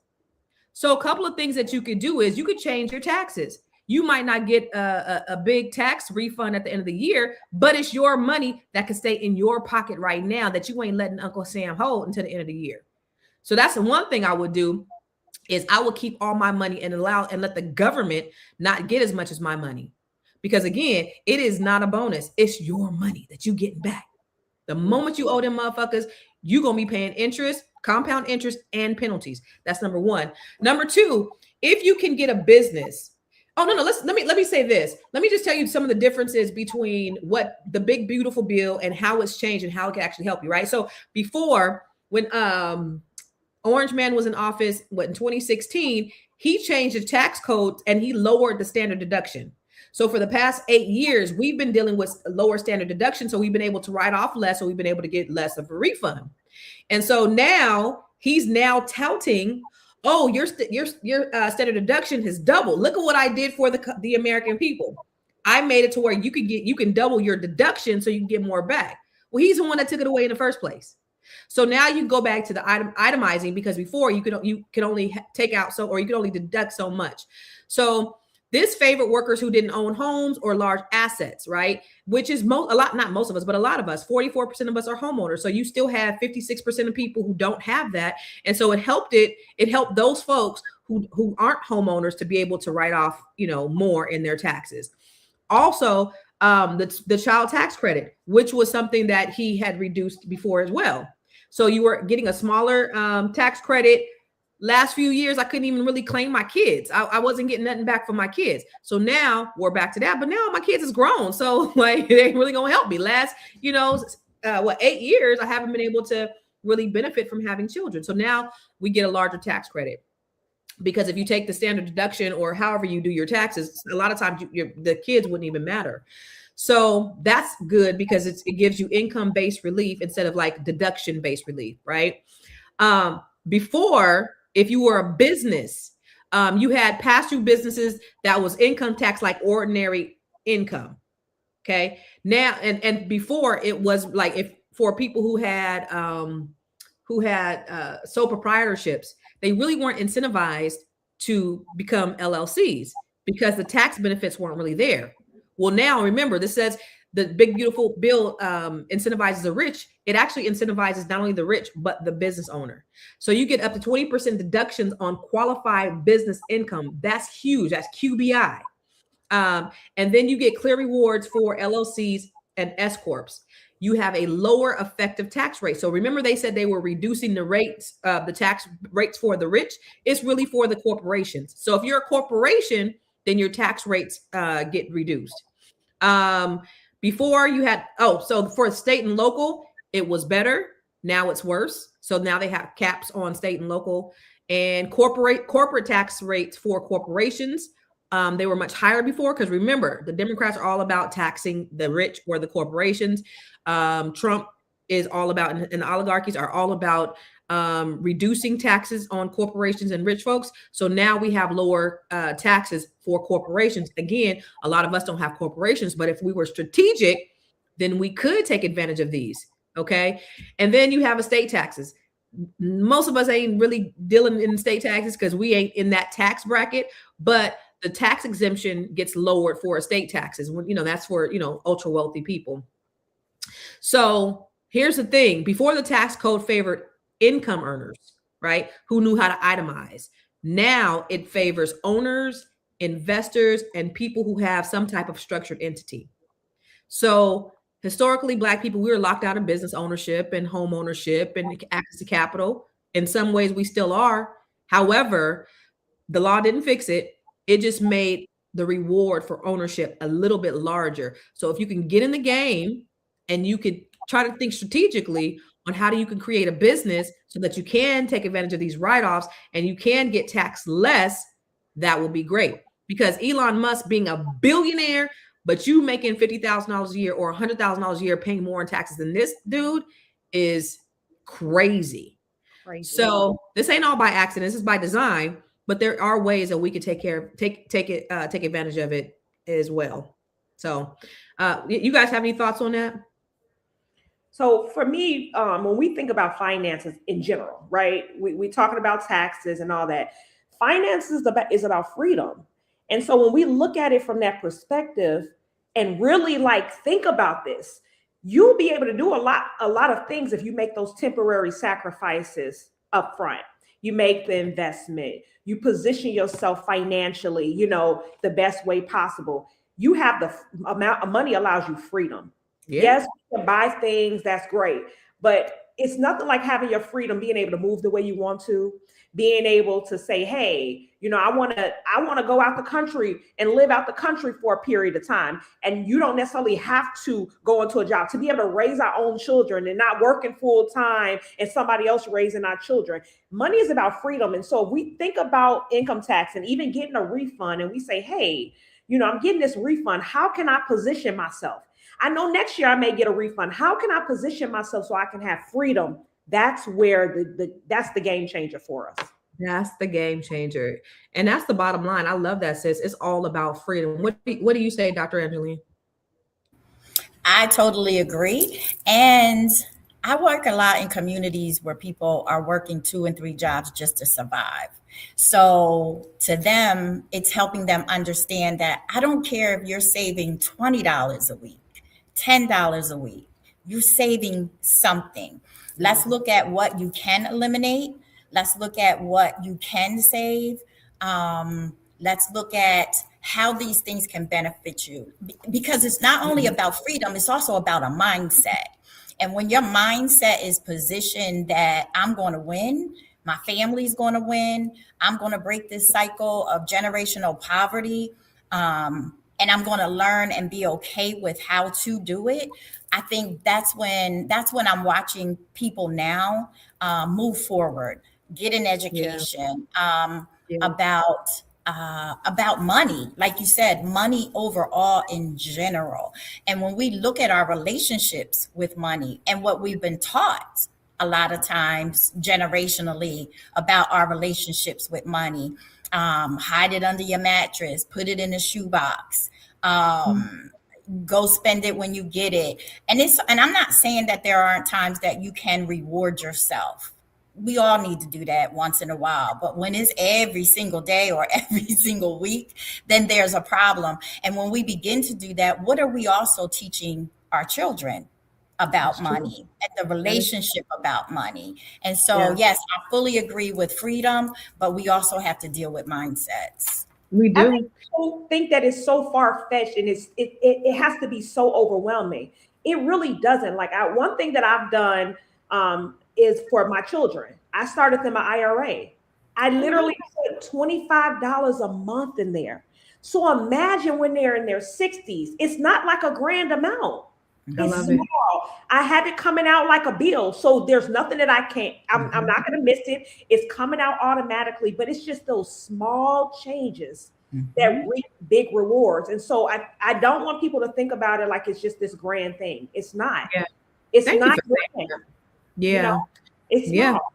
So a couple of things that you could do is you could change your taxes. You might not get a big tax refund at the end of the year, but it's your money that can stay in your pocket right now that you ain't letting Uncle Sam hold until the end of the year. So that's the one thing I would do. Is I will keep all my money and let the government not get as much as my money. Because again, it is not a bonus. It's your money that you get back. The moment you owe them motherfuckers, you're going to be paying interest, compound interest, and penalties. That's number one. Number two, if you can get a business. Oh, no. Let me say this. Let me just tell you some of the differences between what the big, beautiful bill and how it's changed and how it can actually help you, right? So before, when Orange Man was in office, in 2016, he changed the tax code and he lowered the standard deduction. So for the past 8 years, we've been dealing with lower standard deduction. So we've been able to write off less. So we've been able to get less of a refund. And so now he's touting, oh, your standard deduction has doubled. Look at what I did for the American people. I made it to where you can double your deduction so you can get more back. Well, he's the one that took it away in the first place. So now you go back to the itemizing, because before you can only take out or you can only deduct so much. So this favored workers who didn't own homes or large assets, right? Which is not most of us, but a lot of us, 44% of us are homeowners. So you still have 56% of people who don't have that. And so it helped those folks who aren't homeowners to be able to write off, more in their taxes. Also, the child tax credit, which was something that he had reduced before as well. So you were getting a smaller tax credit. Last few years, I couldn't even really claim my kids. I wasn't getting nothing back from my kids. So now we're back to that. But now my kids is grown. So like, they ain't really going to help me. Last, 8 years, I haven't been able to really benefit from having children. So now we get a larger tax credit. Because if you take the standard deduction or however you do your taxes, a lot of times the kids wouldn't even matter. So that's good because it gives you income-based relief instead of like deduction-based relief, right? Before, if you were a business, you had pass-through businesses that was income tax like ordinary income. Okay. Now, and before it was like for people who had sole proprietorships, they really weren't incentivized to become LLCs because the tax benefits weren't really there. Well, now remember, this says the big, beautiful bill incentivizes the rich. It actually incentivizes not only the rich, but the business owner. So you get up to 20% deductions on qualified business income. That's huge. That's QBI. And then you get clear rewards for LLCs and S Corps. You have a lower effective tax rate. So remember, they said they were reducing the rates, the tax rates for the rich. It's really for the corporations. So if you're a corporation, then your tax rates get reduced. Before you had, so for state and local, it was better. Now it's worse. So now they have caps on state and local, and corporate tax rates for corporations. They were much higher before, because remember, the Democrats are all about taxing the rich or the corporations. Trump is all about, and the oligarchies are all about reducing taxes on corporations and rich folks. So now we have lower taxes for corporations. Again, a lot of us don't have corporations, but if we were strategic, then we could take advantage of these. Okay. And then you have estate taxes. Most of us ain't really dealing in state taxes because we ain't in that tax bracket, but the tax exemption gets lowered for estate taxes when, that's for, ultra wealthy people. So here's the thing. Before, the tax code favored income earners, right, who knew how to itemize. Now it favors owners, investors, and people who have some type of structured entity. So historically, Black people, we were locked out of business ownership and home ownership and access to capital. In some ways, we still are. However, the law didn't fix it. It just made the reward for ownership a little bit larger. So if you can get in the game and you could try to think strategically on how you can create a business so that you can take advantage of these write-offs and you can get taxed less, that will be great. Because Elon Musk being a billionaire, but you making $50,000 a year or $100,000 a year paying more in taxes than this dude is crazy. So this ain't all by accident. This is by design, but there are ways that we could take advantage of it as well. So you guys have any thoughts on that? So for me, when we think about finances in general, right, we're talking about taxes and all that. Finances is about freedom. And so when we look at it from that perspective and really think about this, you'll be able to do a lot of things if you make those temporary sacrifices up front. You make the investment, you position yourself financially, the best way possible. You have the amount of money allows you freedom. Yeah. Yes, you can buy things, that's great. But it's nothing like having your freedom, being able to move the way you want to, being able to say, hey, I want to go out the country and live out the country for a period of time. And you don't necessarily have to go into a job to be able to raise our own children and not working full time and somebody else raising our children. Money is about freedom. And so if we think about income tax and even getting a refund and we say, hey, I'm getting this refund. How can I position myself? I know next year I may get a refund. How can I position myself so I can have freedom? That's where that's the game changer for us. That's the game changer. And that's the bottom line. I love that, sis. It's all about freedom. What do you say, Dr. Angeline? I totally agree. And I work a lot in communities where people are working 2 and 3 jobs just to survive. So to them, it's helping them understand that I don't care if you're saving $20 a week, $10 a week, you're saving something. Let's look at what you can eliminate. Let's look at what you can save. Let's look at how these things can benefit you. Because it's not only about freedom, it's also about a mindset. And when your mindset is positioned that I'm going to win, my family's going to win, I'm going to break this cycle of generational poverty, and I'm going to learn and be okay with how to do it. I think that's when I'm watching people now move forward, get an education about money, like you said, money overall in general. And when we look at our relationships with money and what we've been taught a lot of times generationally about our relationships with money, hide it under your mattress, put it in a shoebox, go spend it when you get it. And I'm not saying that there aren't times that you can reward yourself. We all need to do that once in a while. But when it's every single day or every single week, then there's a problem. And when we begin to do that, what are we also teaching our children about money and the relationship about money? And so, yes, I fully agree with freedom, but we also have to deal with mindsets. We do. I think people think that it's so far-fetched and it has to be so overwhelming. It really doesn't. One thing that I've done is for my children. I started them an IRA. I literally put $25 a month in there. So imagine when they're in their 60s, it's not like a grand amount. I It's love it. small. I have it coming out like a bill. So there's nothing that I'm not going to miss it. It's coming out automatically, but it's just those small changes that reap big rewards. And so I don't want people to think about it like it's just this grand thing. It's not. Yeah. It's Thank you not for saying grand. that. Yeah. You know, it's Yeah. small.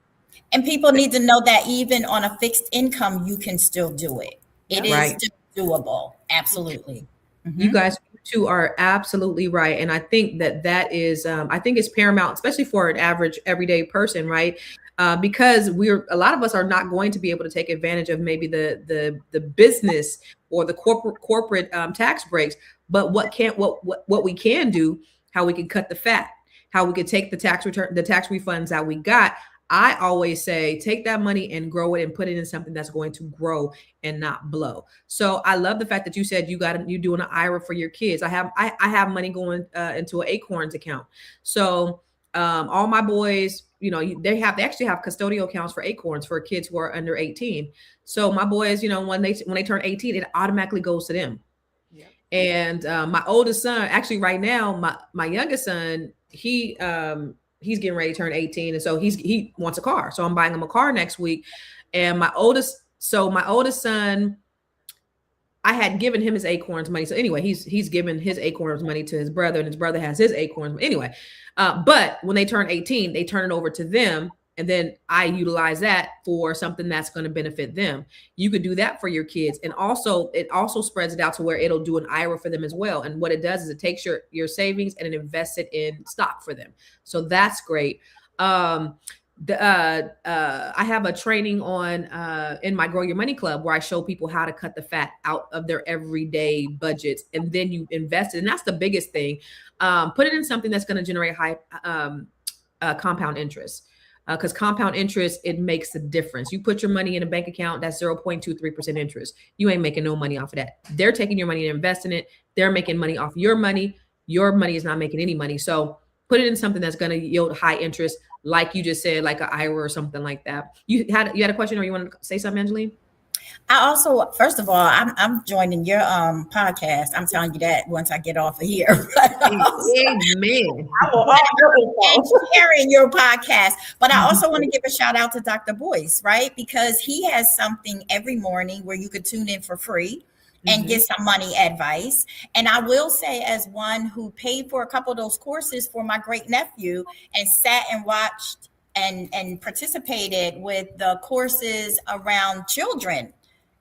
And people need to know that even on a fixed income, you can still do it. It is Right. still doable. Absolutely. You guys two are absolutely right. And I think that is, I think it's paramount, especially for an average everyday person, right? Because a lot of us are not going to be able to take advantage of maybe the business or the corporate tax breaks. But what we can do, how we can cut the fat, how we could take the tax refunds that we got. I always say, take that money and grow it and put it in something that's going to grow and not blow. So I love the fact that you said you're doing an IRA for your kids. I have money going into an Acorns account. So all my boys, they actually have custodial accounts for Acorns for kids who are under 18. So my boys, when they turn 18, it automatically goes to them. Yeah. And my oldest son, actually right now, my youngest son, he's getting ready to turn 18. And so he wants a car. So I'm buying him a car next week. And my oldest son, I had given him his Acorns money. So anyway, he's given his Acorns money to his brother, and his brother has his Acorns. Anyway, but when they turn 18, they turn it over to them. And then I utilize that for something that's going to benefit them. You could do that for your kids. And also, it also spreads it out to where it'll do an IRA for them as well. And what it does is it takes your savings and it invests it in stock for them. So that's great. I have a training on in my Grow Your Money Club where I show people how to cut the fat out of their everyday budgets. And then you invest it. And that's the biggest thing. Put it in something that's going to generate high compound interest. Because compound interest, it makes a difference. You put your money in a bank account, that's 0.23% interest. You ain't making no money off of that. They're taking your money and investing it. They're making money off your money. Your money is not making any money. So put it in something that's going to yield high interest, like you just said, like an IRA or something like that. You had a question, or you want to say something, Angeline? I also, first of all, I'm joining your podcast. I'm telling you that once I get off of here. Amen. And sharing your podcast. But I also want to give a shout out to Dr. Boyce, right? Because he has something every morning where you could tune in for free and get some money advice. And I will say, as one who paid for a couple of those courses for my great nephew and sat and watched and participated with the courses around children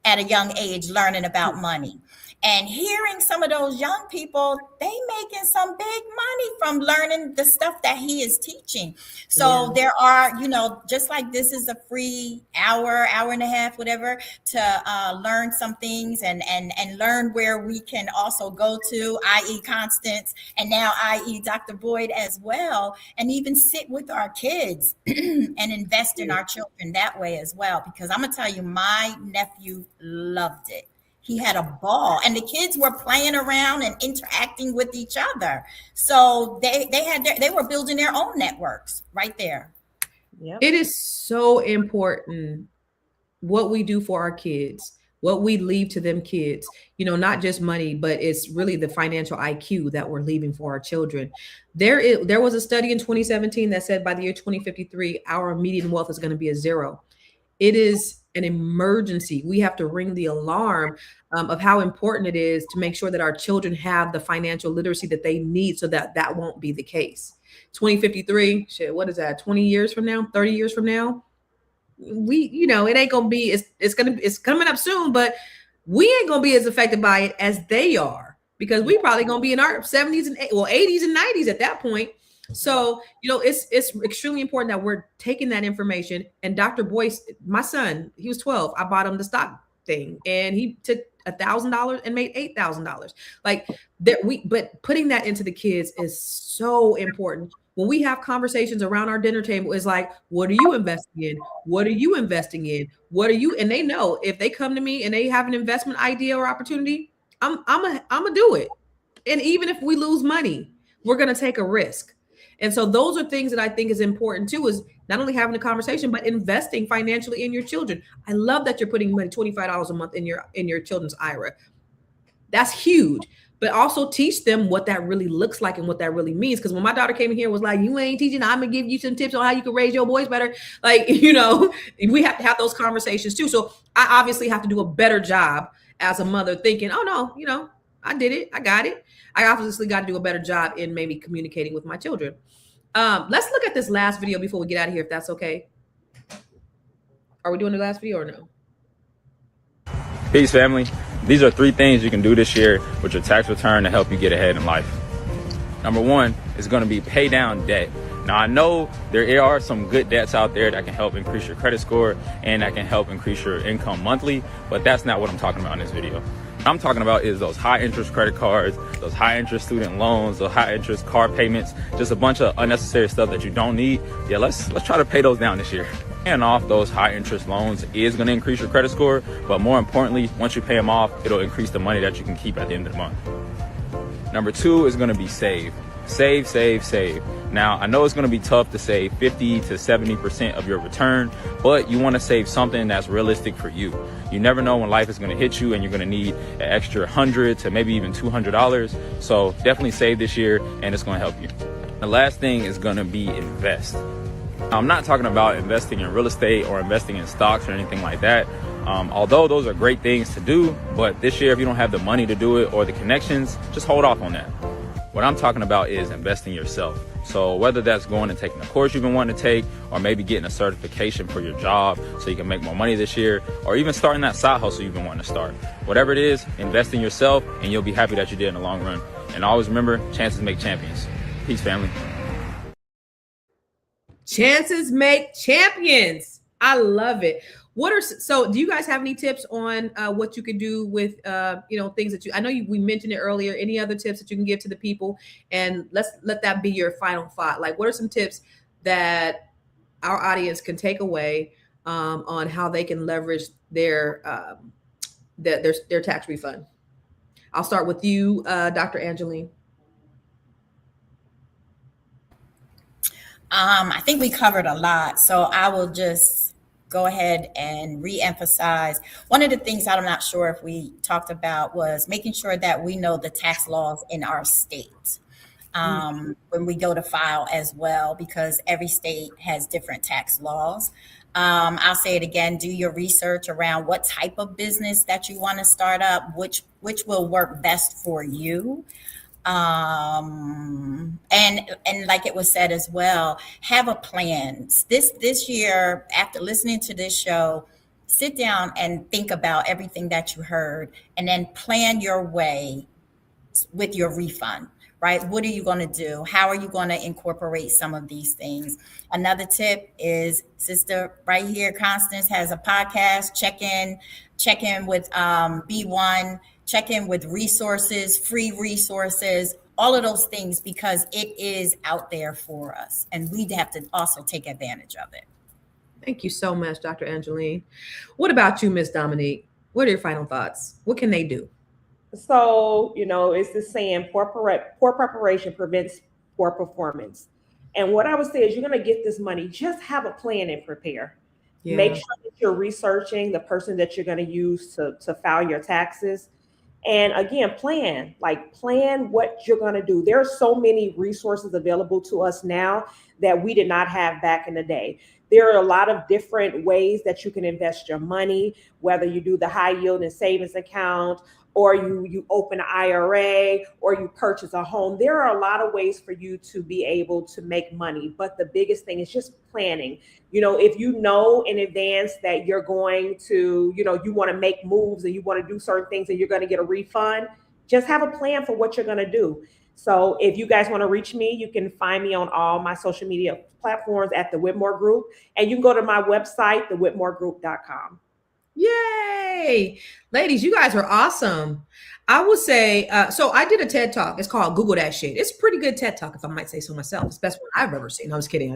at a young age, learning about money and hearing some of those young people, they making some big money from learning the stuff that he is teaching. So there are, just like this is a free hour and a half, whatever, to learn some things and learn where we can also go to, i.e. Constance, and now i.e. Dr. Boyd as well, and even sit with our kids and invest in our children that way as well. Because I'm gonna tell you, my nephew loved it. He had a ball, and the kids were playing around and interacting with each other. So they were building their own networks right there. Yep. It is so important what we do for our kids, what we leave to them kids, not just money, but it's really the financial IQ that we're leaving for our children. There was a study in 2017 that said by the year 2053, our median wealth is going to be a zero. It is an emergency. We have to ring the alarm of how important it is to make sure that our children have the financial literacy that they need so that won't be the case. 2053, what is that? 20 years from now, 30 years from now, it ain't going to be, it's coming up soon, but we ain't going to be as affected by it as they are, because we probably going to be in our 70s and 80s and 90s at that point. So, it's extremely important that we're taking that information. And Dr. Boyce, my son, he was 12. I bought him the stock thing and he took $1,000 and made $8,000. But putting that into the kids is so important. When we have conversations around our dinner table, it's like, what are you investing in? What are you investing in? What are you? And they know if they come to me and they have an investment idea or opportunity, I'm gonna do it. And even if we lose money, we're going to take a risk. And so those are things that I think is important too, is not only having a conversation, but investing financially in your children. I love that you're putting money, $25 a month in your children's IRA. That's huge. But also teach them what that really looks like and what that really means. Because when my daughter came in here and was like, you ain't teaching, I'm gonna give you some tips on how you can raise your boys better. Like, we have to have those conversations too. So I obviously have to do a better job as a mother thinking, oh no, I did it. I got it. I obviously got to do a better job in maybe communicating with my children. Let's look at this last video before we get out of here, if that's okay. Are we doing the last video or no? Peace, family. These are 3 things you can do this year with your tax return to help you get ahead in life. Number 1 is going to be pay down debt. Now, I know there are some good debts out there that can help increase your credit score and that can help increase your income monthly, but that's not what I'm talking about in this video. What I'm talking about is those high interest credit cards, those high interest student loans, those high interest car payments, just a bunch of unnecessary stuff that you don't need. Yeah, let's try to pay those down this year. Paying off those high interest loans is going to increase your credit score, but more importantly, once you pay them off, it'll increase the money that you can keep at the end of the month. Number 2 is going to be save. Save. Now, I know it's going to be tough to save 50 to 70% of your return, but you want to save something that's realistic for you. You never know when life is going to hit you and you're going to need an extra $100 to maybe even $200. So definitely save this year and it's going to help you. The last thing is going to be invest. I'm not talking about investing in real estate or investing in stocks or anything like that. Although those are great things to do, but this year, if you don't have the money to do it or the connections, just hold off on that. What I'm talking about is investing yourself. So whether that's going and taking a course you've been wanting to take, or maybe getting a certification for your job so you can make more money this year, or even starting that side hustle you've been wanting to start. Whatever it is, invest in yourself and you'll be happy that you did in the long run. And always remember, chances make champions. Peace, family. Chances make champions. I love it. So do you guys have any tips on what you can do with things that I know we mentioned it earlier, any other tips that you can give to the people? And let's let that be your final thought. Like, what are some tips that our audience can take away on how they can leverage their tax refund? I'll start with you, Dr. Angeline. I think we covered a lot, so I will just go ahead and re-emphasize. One of the things I'm not sure if we talked about was making sure that we know the tax laws in our state when we go to file as well, because every state has different tax laws. I'll say it again, do your research around what type of business that you want to start up, which will work best for you. And like it was said as well, have a plan. This year, after listening to this show, sit down and think about everything that you heard and then plan your way with your refund, right? What are you going to do? How are you going to incorporate some of these things? Another tip is sister right here, Constance, has a podcast. Check in with B1. Check in with resources, free resources, all of those things, because it is out there for us. And we have to also take advantage of it. Thank you so much, Dr. Angeline. What about you, Miss Dominique? What are your final thoughts? What can they do? So, it's the saying, poor preparation prevents poor performance. And what I would say is you're going to get this money, just have a plan and prepare. Yeah. Make sure that you're researching the person that you're going to use to file your taxes. And again, plan what you're going to do. There are so many resources available to us now that we did not have back in the day. There are a lot of different ways that you can invest your money, whether you do the high yield and savings account, or you open an IRA, or you purchase a home. There are a lot of ways for you to be able to make money. But the biggest thing is just planning. If you know in advance that you're going to, you want to make moves and you want to do certain things and you're going to get a refund, just have a plan for what you're going to do. So if you guys want to reach me, you can find me on all my social media platforms at The Whitmore Group. And you can go to my website, thewhitmoregroup.com. Yay! Ladies, you guys are awesome. I would say, so I did a TED Talk. It's called Google That Shit. It's a pretty good TED Talk, if I might say so myself. It's the best one I've ever seen. I was kidding.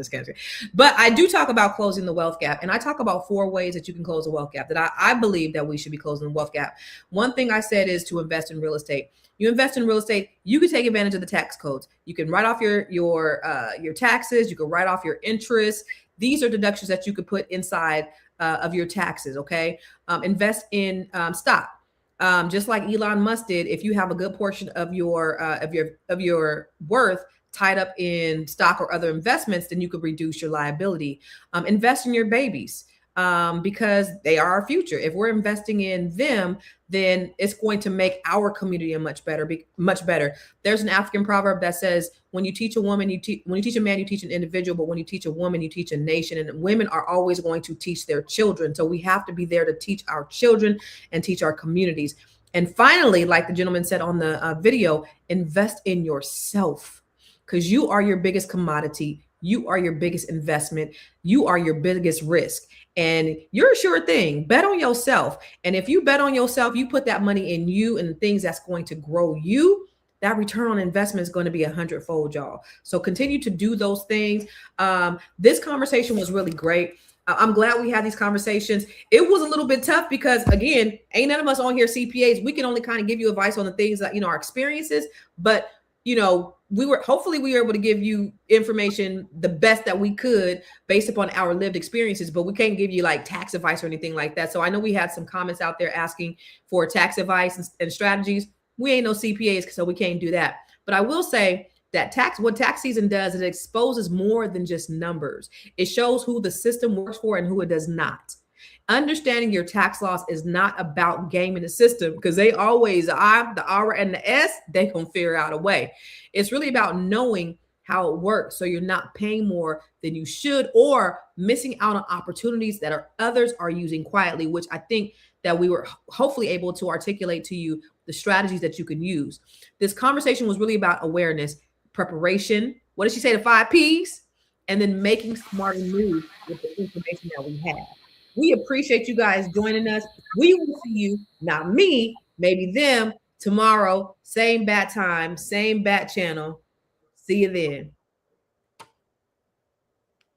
But I do talk about closing the wealth gap. And I talk about 4 ways that you can close the wealth gap, that I believe that we should be closing the wealth gap. One thing I said is to invest in real estate. You invest in real estate, you can take advantage of the tax codes. You can write off your taxes. You can write off your interest. These are deductions that you could put inside of your taxes. Okay. Invest in stock. just like Elon Musk did, if you have a good portion of your worth tied up in stock or other investments, then you could reduce your liability. Invest in your babies, because they are our future. If we're investing in them, then it's going to make our community much better. There's an African proverb that says, when you teach a woman, when you teach a man, you teach an individual, but when you teach a woman, you teach a nation. And women are always going to teach their children. So we have to be there to teach our children and teach our communities. And finally, like the gentleman said on the video, invest in yourself, because you are your biggest commodity. You are your biggest investment. You are your biggest risk. And you're a sure thing. Bet on yourself. And if you bet on yourself, you put that money in you and the things that's going to grow you, that return on investment is going to be 100-fold, y'all. So continue to do those things. This conversation was really great. I'm glad we had these conversations. It was a little bit tough because, again, ain't none of us on here CPAs. We can only kind of give you advice on the things that, our experiences, but hopefully we were able to give you information the best that we could based upon our lived experiences, but we can't give you like tax advice or anything like that. So I know we had some comments out there asking for tax advice and strategies. We ain't no CPAs, so we can't do that. But I will say that what tax season does is it exposes more than just numbers. It shows who the system works for and who it does not. Understanding your tax laws is not about gaming the system, because they always, the R and the S, they gonna figure out a way. It's really about knowing how it works, so you're not paying more than you should or missing out on opportunities that others are using quietly, which I think that we were hopefully able to articulate to you the strategies that you can use. This conversation was really about awareness, preparation. What did she say? The 5 Ps, and then making smarter moves with the information that we have. We appreciate you guys joining us. We will see you, not me, maybe them, tomorrow. Same bat time, same bat channel. See you then.